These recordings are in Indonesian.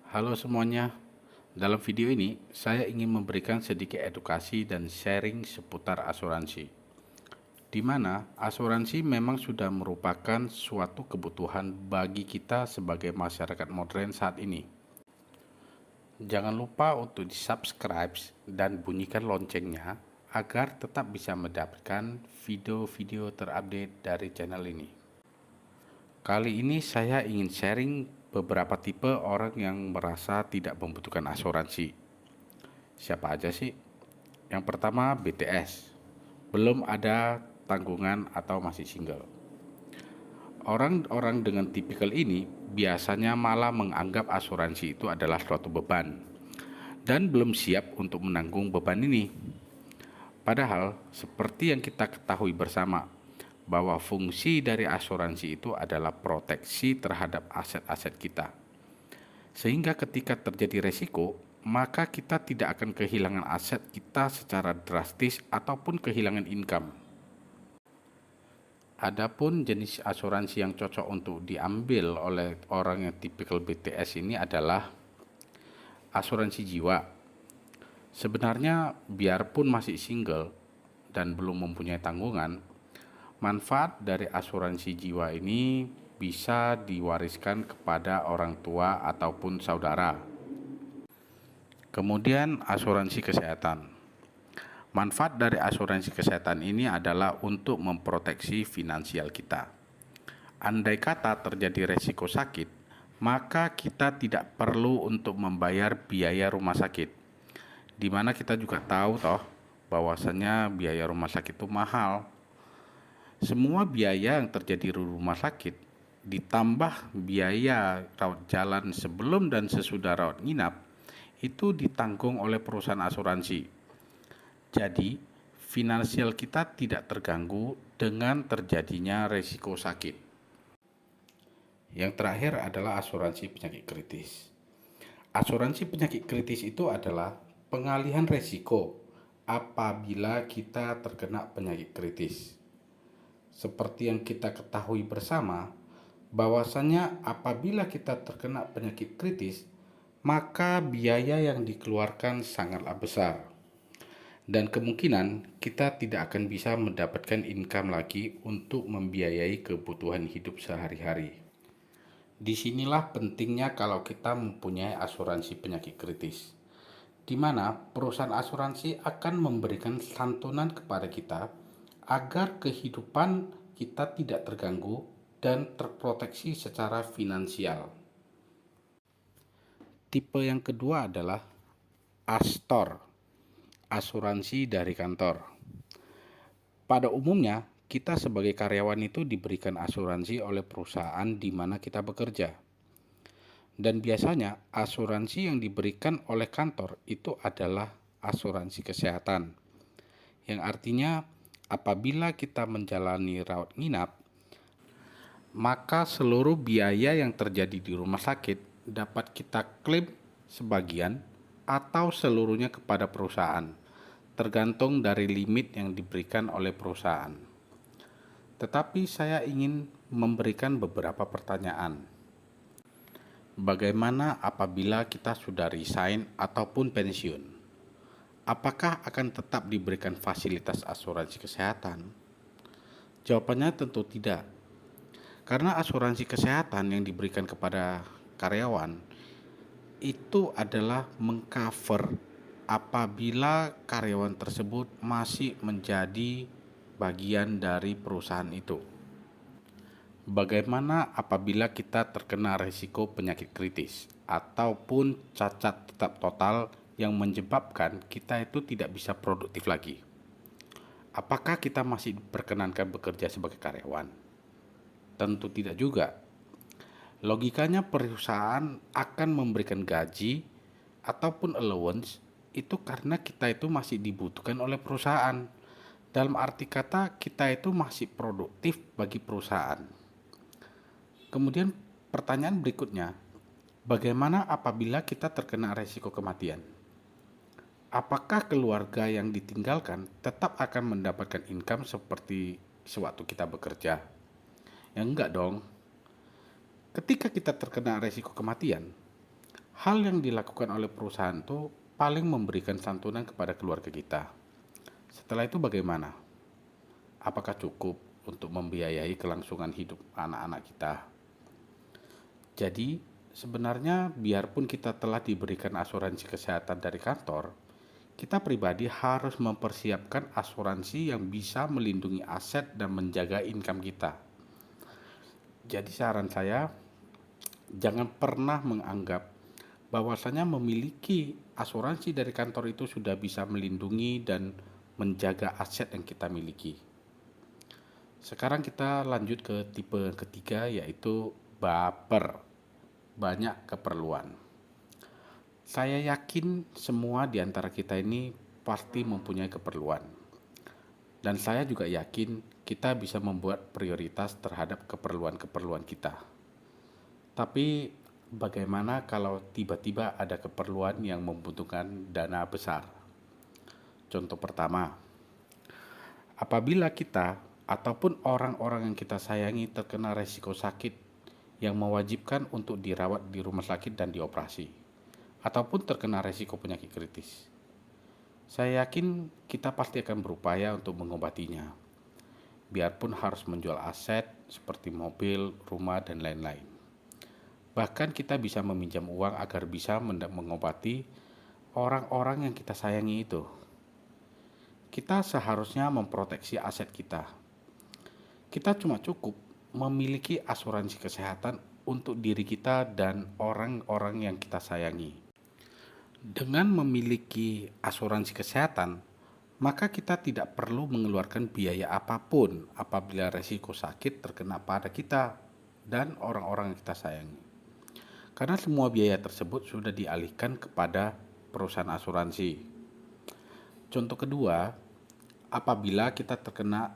Halo semuanya, dalam video ini saya ingin memberikan sedikit edukasi dan sharing seputar asuransi, di mana asuransi memang sudah merupakan suatu kebutuhan bagi kita sebagai masyarakat modern saat ini. Jangan lupa untuk di-subscribe dan bunyikan loncengnya agar tetap bisa mendapatkan video-video terupdate dari channel ini. Kali ini saya ingin sharing beberapa tipe orang yang merasa tidak membutuhkan asuransi. Siapa aja sih? Yang pertama BTS, belum ada tanggungan atau masih single. Orang-orang dengan tipikal ini biasanya malah menganggap asuransi itu adalah suatu beban dan belum siap untuk menanggung beban ini. Padahal seperti yang kita ketahui bersama, bahwa fungsi dari asuransi itu adalah proteksi terhadap aset-aset kita. Sehingga ketika terjadi resiko, maka kita tidak akan kehilangan aset kita secara drastis ataupun kehilangan income. Adapun jenis asuransi yang cocok untuk diambil oleh orang yang tipikal BTS ini adalah asuransi jiwa. Sebenarnya biarpun masih single dan belum mempunyai tanggungan, manfaat dari asuransi jiwa ini bisa diwariskan kepada orang tua ataupun saudara. Kemudian asuransi kesehatan. Manfaat dari asuransi kesehatan ini adalah untuk memproteksi finansial kita. Andai kata terjadi resiko sakit, maka kita tidak perlu untuk membayar biaya rumah sakit. Di mana kita juga tahu bahwasanya biaya rumah sakit itu mahal. Semua biaya yang terjadi di rumah sakit ditambah biaya rawat jalan sebelum dan sesudah rawat inap itu ditanggung oleh perusahaan asuransi. Jadi, finansial kita tidak terganggu dengan terjadinya resiko sakit. Yang terakhir adalah asuransi penyakit kritis. Asuransi penyakit kritis itu adalah pengalihan resiko apabila kita terkena penyakit kritis. Seperti yang kita ketahui bersama, bahwasannya apabila kita terkena penyakit kritis, maka biaya yang dikeluarkan sangatlah besar. Dan kemungkinan kita tidak akan bisa mendapatkan income lagi untuk membiayai kebutuhan hidup sehari-hari. Disinilah pentingnya kalau kita mempunyai asuransi penyakit kritis, di mana perusahaan asuransi akan memberikan santunan kepada kita agar kehidupan kita tidak terganggu dan terproteksi secara finansial. Tipe yang kedua adalah Astor, asuransi dari kantor. Pada umumnya, kita sebagai karyawan itu diberikan asuransi oleh perusahaan di mana kita bekerja. Dan biasanya asuransi yang diberikan oleh kantor itu adalah asuransi kesehatan, yang artinya apabila kita menjalani rawat inap, maka seluruh biaya yang terjadi di rumah sakit dapat kita klaim sebagian atau seluruhnya kepada perusahaan, tergantung dari limit yang diberikan oleh perusahaan. Tetapi saya ingin memberikan beberapa pertanyaan. Bagaimana apabila kita sudah resign ataupun pensiun? Apakah akan tetap diberikan fasilitas asuransi kesehatan? Jawabannya tentu tidak. Karena asuransi kesehatan yang diberikan kepada karyawan itu adalah mengcover apabila karyawan tersebut masih menjadi bagian dari perusahaan itu. Bagaimana apabila kita terkena risiko penyakit kritis ataupun cacat tetap total yang menyebabkan kita itu tidak bisa produktif lagi? Apakah kita masih diperkenankan bekerja sebagai karyawan? Tentu tidak juga. Logikanya perusahaan akan memberikan gaji ataupun allowance itu karena kita itu masih dibutuhkan oleh perusahaan. Dalam arti kata kita itu masih produktif bagi perusahaan. Kemudian pertanyaan berikutnya, bagaimana apabila kita terkena resiko kematian? Apakah keluarga yang ditinggalkan tetap akan mendapatkan income seperti sewaktu kita bekerja? Ya enggak dong. Ketika kita terkena resiko kematian, Hal yang dilakukan oleh perusahaan itu paling memberikan santunan kepada keluarga kita. Setelah itu bagaimana? Apakah cukup untuk membiayai kelangsungan hidup anak-anak kita? Jadi, sebenarnya biarpun kita telah diberikan asuransi kesehatan dari kantor, kita pribadi harus mempersiapkan asuransi yang bisa melindungi aset dan menjaga income kita. Jadi saran saya, jangan pernah menganggap bahwasanya memiliki asuransi dari kantor itu sudah bisa melindungi dan menjaga aset yang kita miliki. Sekarang kita lanjut ke tipe ketiga, yaitu baper, banyak keperluan. Saya yakin semua di antara kita ini pasti mempunyai keperluan. Dan saya juga yakin kita bisa membuat prioritas terhadap keperluan-keperluan kita. Tapi bagaimana kalau tiba-tiba ada keperluan yang membutuhkan dana besar? Contoh pertama, apabila kita ataupun orang-orang yang kita sayangi terkena resiko sakit yang mewajibkan untuk dirawat di rumah sakit dan dioperasi, ataupun terkena resiko penyakit kritis, saya yakin kita pasti akan berupaya untuk mengobatinya, biarpun harus menjual aset seperti mobil, rumah, dan lain-lain. Bahkan kita bisa meminjam uang agar bisa mengobati orang-orang yang kita sayangi itu. Kita seharusnya memproteksi aset kita. Kita cuma cukup memiliki asuransi kesehatan untuk diri kita dan orang-orang yang kita sayangi. Dengan memiliki asuransi kesehatan, maka kita tidak perlu mengeluarkan biaya apapun apabila resiko sakit terkena pada kita dan orang-orang yang kita sayangi. Karena semua biaya tersebut sudah dialihkan kepada perusahaan asuransi. Contoh kedua, apabila kita terkena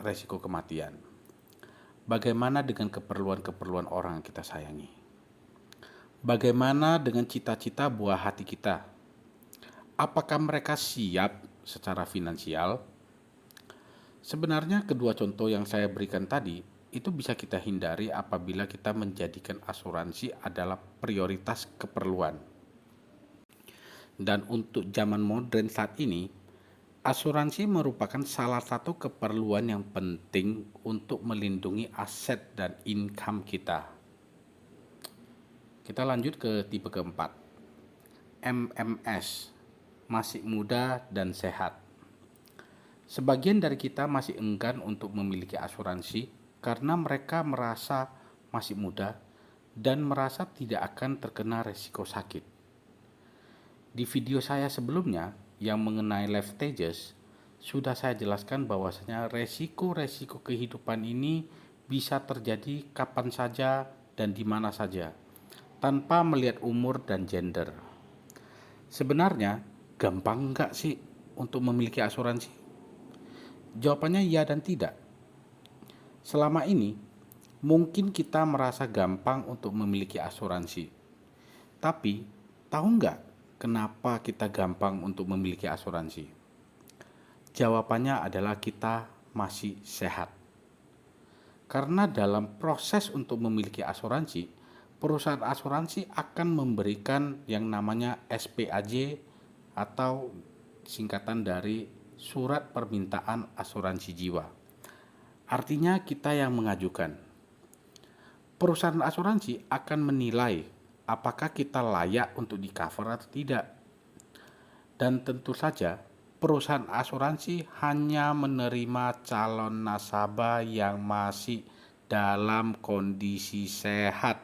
resiko kematian, bagaimana dengan keperluan-keperluan orang yang kita sayangi? Bagaimana dengan cita-cita buah hati kita? Apakah mereka siap secara finansial? Sebenarnya kedua contoh yang saya berikan tadi itu bisa kita hindari apabila kita menjadikan asuransi adalah prioritas keperluan. Dan untuk zaman modern saat ini, asuransi merupakan salah satu keperluan yang penting untuk melindungi aset dan income kita. Kita lanjut ke tipe keempat, MMS, masih muda dan sehat. Sebagian dari kita masih enggan untuk memiliki asuransi karena mereka merasa masih muda dan merasa tidak akan terkena resiko sakit. Di video saya sebelumnya yang mengenai life stages, sudah saya jelaskan bahwasanya resiko-resiko kehidupan ini bisa terjadi kapan saja dan di mana saja, tanpa melihat umur dan gender. Sebenarnya, gampang nggak sih untuk memiliki asuransi? Jawabannya ya dan tidak. Selama ini, mungkin kita merasa gampang untuk memiliki asuransi. Tapi, tahu nggak kenapa kita gampang untuk memiliki asuransi? Jawabannya adalah kita masih sehat. Karena dalam proses untuk memiliki asuransi, perusahaan asuransi akan memberikan yang namanya SPAJ atau singkatan dari Surat Permintaan Asuransi Jiwa. Artinya kita yang mengajukan. Perusahaan asuransi akan menilai apakah kita layak untuk di-cover atau tidak. Dan tentu saja perusahaan asuransi hanya menerima calon nasabah yang masih dalam kondisi sehat.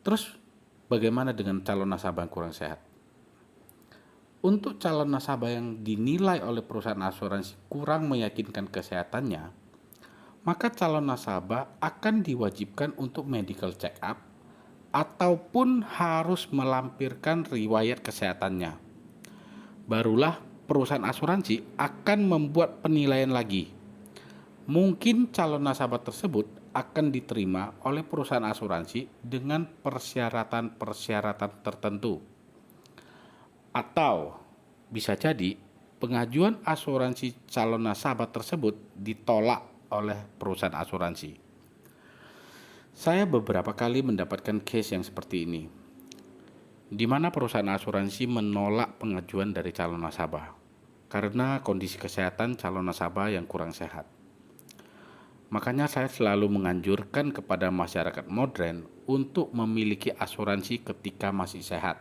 Terus bagaimana dengan calon nasabah yang kurang sehat? Untuk calon nasabah yang dinilai oleh perusahaan asuransi kurang meyakinkan kesehatannya, maka calon nasabah akan diwajibkan untuk medical check up ataupun harus melampirkan riwayat kesehatannya. Barulah perusahaan asuransi akan membuat penilaian lagi. Mungkin calon nasabah tersebut akan diterima oleh perusahaan asuransi dengan persyaratan-persyaratan tertentu. Atau bisa jadi pengajuan asuransi calon nasabah tersebut ditolak oleh perusahaan asuransi. Saya beberapa kali mendapatkan case yang seperti ini. di mana perusahaan asuransi menolak pengajuan dari calon nasabah karena kondisi kesehatan calon nasabah yang kurang sehat. Makanya saya selalu menganjurkan kepada masyarakat modern untuk memiliki asuransi ketika masih sehat.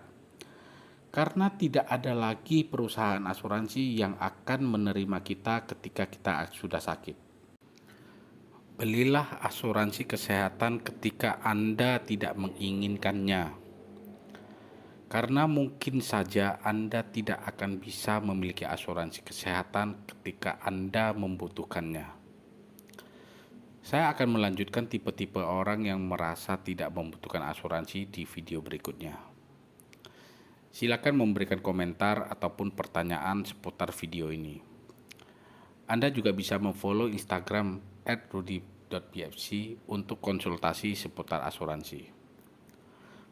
Karena tidak ada lagi perusahaan asuransi yang akan menerima kita ketika kita sudah sakit. Belilah asuransi kesehatan ketika Anda tidak menginginkannya. Karena mungkin saja Anda tidak akan bisa memiliki asuransi kesehatan ketika Anda membutuhkannya. Saya akan melanjutkan tipe-tipe orang yang merasa tidak membutuhkan asuransi di video berikutnya. Silakan memberikan komentar ataupun pertanyaan seputar video ini. Anda juga bisa memfollow Instagram @rudi.pfc untuk konsultasi seputar asuransi.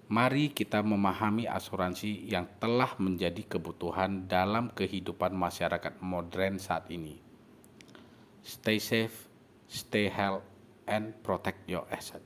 Mari kita memahami asuransi yang telah menjadi kebutuhan dalam kehidupan masyarakat modern saat ini. Stay safe, stay healthy, and protect your asset.